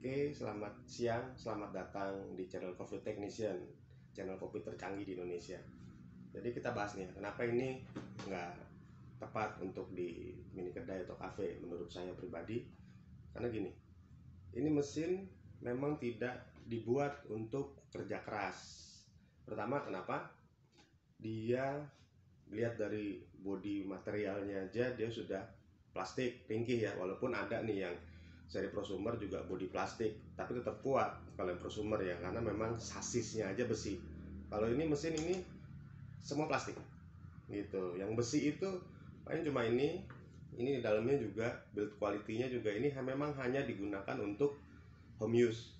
Oke, selamat siang, selamat datang di channel Coffee Technician, channel kopi tercanggih di Indonesia. Jadi kita bahas nih, kenapa ini nggak tepat untuk di mini kedai atau cafe menurut saya pribadi. Karena gini, ini mesin memang tidak dibuat untuk kerja keras. Pertama, kenapa? Dia lihat dari bodi materialnya aja dia sudah plastik ringkih ya, walaupun ada nih yang seri prosumer juga bodi plastik tapi tetap kuat kalau yang prosumer ya, karena memang sasisnya aja besi. Kalau ini mesin ini semua plastik gitu. Yang besi itu paling cuma ini di dalamnya juga build quality-nya juga ini memang hanya digunakan untuk home use.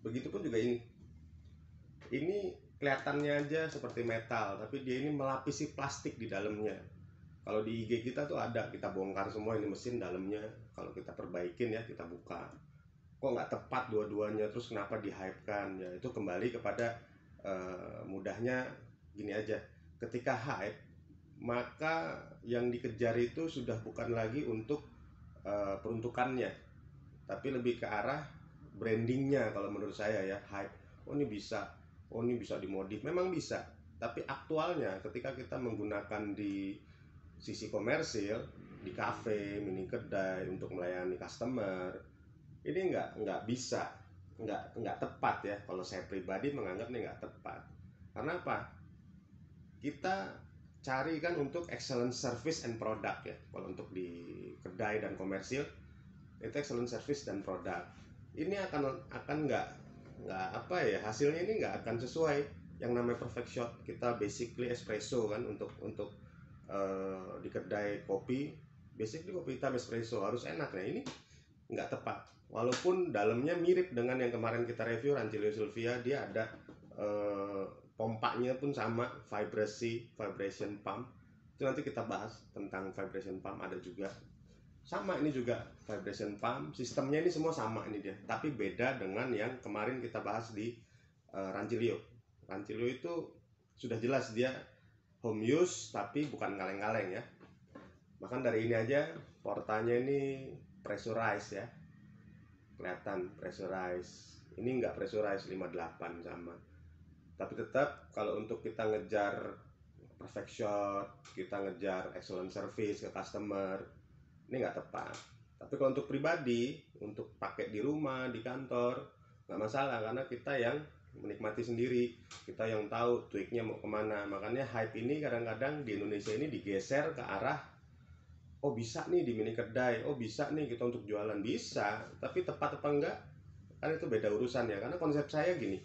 Begitupun juga ini kelihatannya aja seperti metal tapi dia ini melapisi plastik di dalamnya. Kalau di IG kita tuh ada, kita bongkar semua ini mesin dalamnya. Kalau kita perbaikin ya, kita buka. Kok nggak tepat dua-duanya, terus kenapa di-hype-kan? Ya itu kembali kepada mudahnya gini aja. Ketika hype, maka yang dikejar itu sudah bukan lagi untuk peruntukannya, tapi lebih ke arah brandingnya. Kalau menurut saya ya, hype. Oh ini bisa dimodif, memang bisa. Tapi aktualnya ketika kita menggunakan di sisi komersil, di cafe, mini kedai untuk melayani customer, ini nggak bisa, nggak tepat ya. Kalau saya pribadi menganggap ini nggak tepat. Karena apa? Kita cari kan untuk excellent service and product ya. Kalau untuk di kedai dan komersil itu excellent service dan produk. Ini akan nggak apa ya, hasilnya ini nggak akan sesuai. Yang namanya perfect shot, kita basically espresso kan untuk di kedai kopi, basically kopi hitam espresso harus enak. Nah ini nggak tepat, walaupun dalamnya mirip dengan yang kemarin kita review Rancilio Sylvia. Dia ada pompanya pun sama, vibration pump. Itu nanti kita bahas tentang vibration pump, ada juga sama. Ini juga vibration pump, sistemnya ini semua sama ini dia, tapi beda dengan yang kemarin kita bahas di Rancilio. Rancilio itu sudah jelas dia home use tapi bukan kaleng-kaleng ya. Bahkan dari ini aja portanya ini pressurized ya, kelihatan pressurized. Ini enggak pressurized 58 sama. Tapi tetap kalau untuk kita ngejar perfect shot, kita ngejar excellent service ke customer, ini nggak tepat. Tapi kalau untuk pribadi, untuk pakai di rumah, di kantor, nggak masalah, karena kita yang menikmati sendiri, kita yang tahu tweaknya mau kemana. Makanya hype ini kadang-kadang di Indonesia ini digeser ke arah, oh bisa nih di mini kedai, oh bisa nih kita untuk jualan. Bisa, tapi tepat apa enggak kan itu beda urusan ya. Karena konsep saya gini,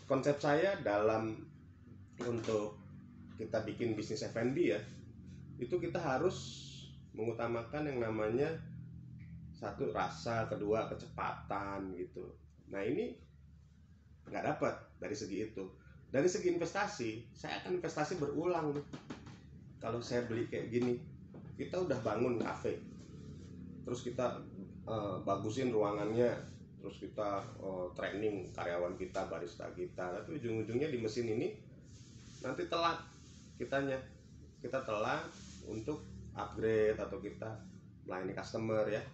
konsep saya dalam untuk kita bikin bisnis F&B ya, itu kita harus mengutamakan yang namanya satu rasa, kedua kecepatan gitu. Nah ini nggak dapat dari segi itu. Dari segi investasi, saya akan investasi berulang nih. Kalau saya beli kayak gini, kita udah bangun cafe, terus kita bagusin ruangannya, terus kita training karyawan kita, barista kita, tapi ujung-ujungnya di mesin ini nanti telat kita telat untuk upgrade atau kita melayani customer ya.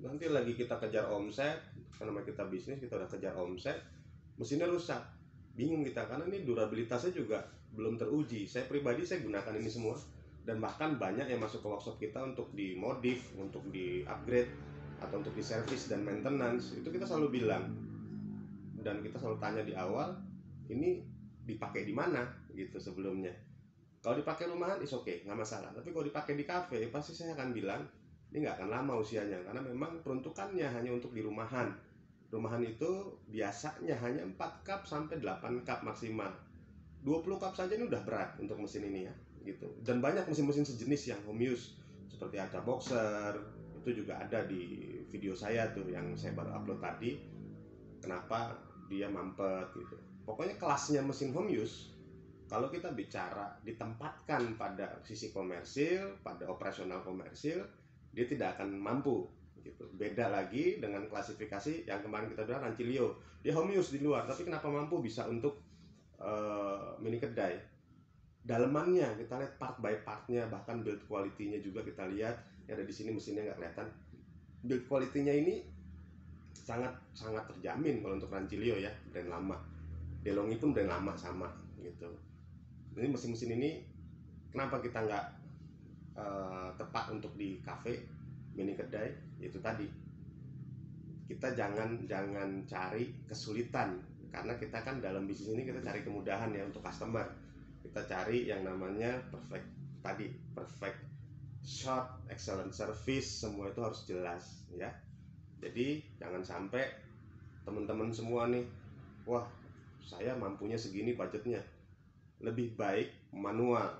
Nanti lagi kita kejar omset, karena kita bisnis, kita udah kejar omset, mesinnya rusak, bingung kita, karena ini durabilitasnya juga belum teruji. Saya pribadi saya gunakan ini semua, dan bahkan banyak yang masuk ke workshop kita untuk dimodif, untuk di upgrade atau untuk di service dan maintenance. Itu kita selalu bilang dan kita selalu tanya di awal, ini dipakai di mana gitu sebelumnya. Kalau dipakai rumahan is oke, nggak masalah. Tapi kalau dipakai di cafe, pasti saya akan bilang ini nggak akan lama usianya, karena memang peruntukannya hanya untuk di rumahan. Rumahan itu biasanya hanya 4 cup sampai 8 cup maksimal. 20 cup saja ini udah berat untuk mesin ini ya gitu. Dan banyak mesin-mesin sejenis yang home use seperti Aca Boxer, itu juga ada di video saya tuh yang saya baru upload tadi. Kenapa dia mampet gitu. Pokoknya kelasnya mesin home use, kalau kita bicara ditempatkan pada sisi komersil, pada operasional komersil, dia tidak akan mampu gitu. Beda lagi dengan klasifikasi yang kemarin kita bilang Rancilio, dia home use di luar, tapi kenapa mampu bisa untuk mini kedai. Dalemannya kita lihat part by partnya, bahkan build quality-nya juga kita lihat. Yang ada di sini mesinnya nggak kelihatan. Build quality-nya ini sangat sangat terjamin kalau untuk Rancilio ya, brand lama. DeLonghi pun brand lama sama gitu. Ini mesin-mesin ini kenapa kita nggak tepat untuk di kafe, mini kedai? Itu tadi, kita jangan cari kesulitan, karena kita kan dalam bisnis ini kita cari kemudahan ya untuk customer. Kita cari yang namanya perfect shot, excellent service, semua itu harus jelas ya. Jadi jangan sampai teman-teman semua nih, wah saya mampunya segini budgetnya, lebih baik manual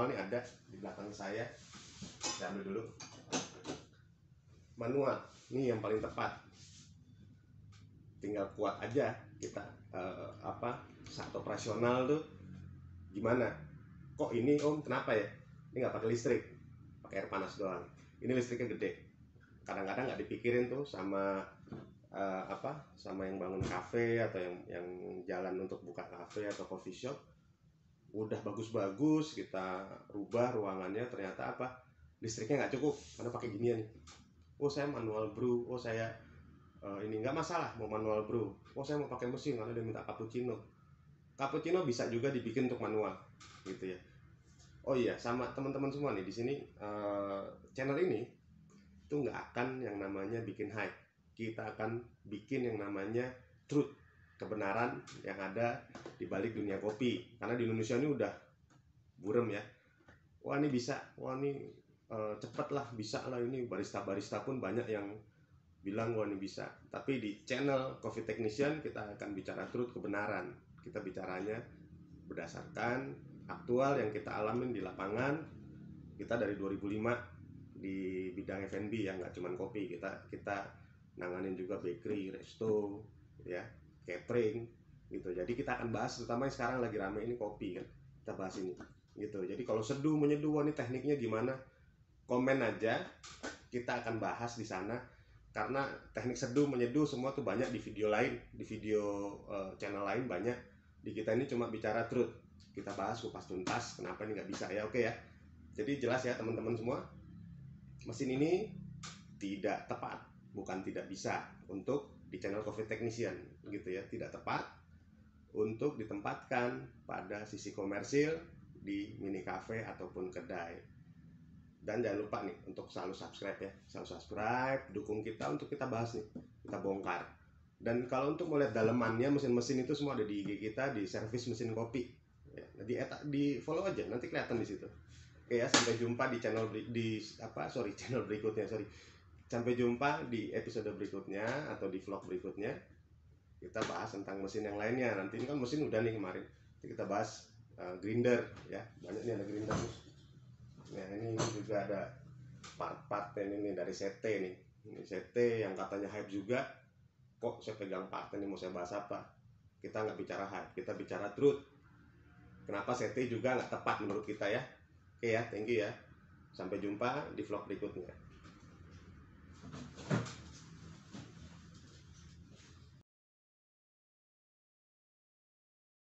nih ada di belakang saya ambil dulu. Manual nih yang paling tepat, tinggal kuat aja kita saat operasional tuh gimana. Kok ini om kenapa ya, ini nggak pakai listrik, pakai air panas doang, ini listriknya gede. Kadang-kadang nggak dipikirin tuh sama sama yang bangun kafe atau yang jalan untuk buka kafe atau coffee shop. Udah bagus-bagus kita rubah ruangannya, ternyata listriknya nggak cukup karena pakai ginian nih. Oh saya manual brew, oh saya ini nggak masalah mau manual brew, oh saya mau pakai mesin karena dia minta cappuccino bisa juga dibikin untuk manual gitu ya. Oh iya, sama teman-teman semua nih di sini, channel ini tuh nggak akan yang namanya bikin hype. Kita akan bikin yang namanya truth, kebenaran yang ada di balik dunia kopi. Karena di Indonesia ini udah burem ya, wah ini bisa, wah ini cepet lah, bisa lah, ini barista pun banyak yang bilang wah ini bisa. Tapi di channel Coffee Technician kita akan bicara truth, kebenaran. Kita bicaranya berdasarkan aktual yang kita alamin di lapangan. Kita dari 2005 di bidang F&B ya, nggak cuma kopi, kita nanganin juga bakery, resto ya, catering gitu. Jadi kita akan bahas, terutama yang sekarang lagi rame ini kopi kan, kita bahas ini gitu. Jadi kalau seduh menyeduh, ini tekniknya gimana, komen aja, kita akan bahas di sana. Karena teknik seduh menyeduh semua tuh banyak di video lain, di video channel lain banyak. Di kita ini cuma bicara truth, kita bahas kupas tuntas kenapa ini nggak bisa ya. Oke ya, jadi jelas ya teman-teman semua, mesin ini tidak tepat, bukan tidak bisa untuk di channel Coffee Technician gitu ya, tidak tepat untuk ditempatkan pada sisi komersil di mini cafe ataupun kedai. Dan jangan lupa nih untuk selalu subscribe ya, selalu subscribe, dukung kita untuk kita bahas nih, kita bongkar. Dan kalau untuk melihat dalemannya mesin-mesin itu semua ada di IG kita, di servis mesin kopi ya, di follow aja, nanti kelihatan di situ. Oke ya, sampai jumpa di channel berikutnya. Sampai jumpa di episode berikutnya atau di vlog berikutnya. Kita bahas tentang mesin yang lainnya. Nanti ini kan mesin udah nih kemarin. Nanti kita bahas grinder ya. Banyak nih, ada grinder. Nah ini juga ada part-part ini dari CT nih. Ini CT yang katanya hype juga. Kok saya pegang part ini, mau saya bahas apa? Kita nggak bicara hype, kita bicara truth. Kenapa CT juga nggak tepat menurut kita ya. Oke ya, thank you ya. Sampai jumpa di vlog berikutnya.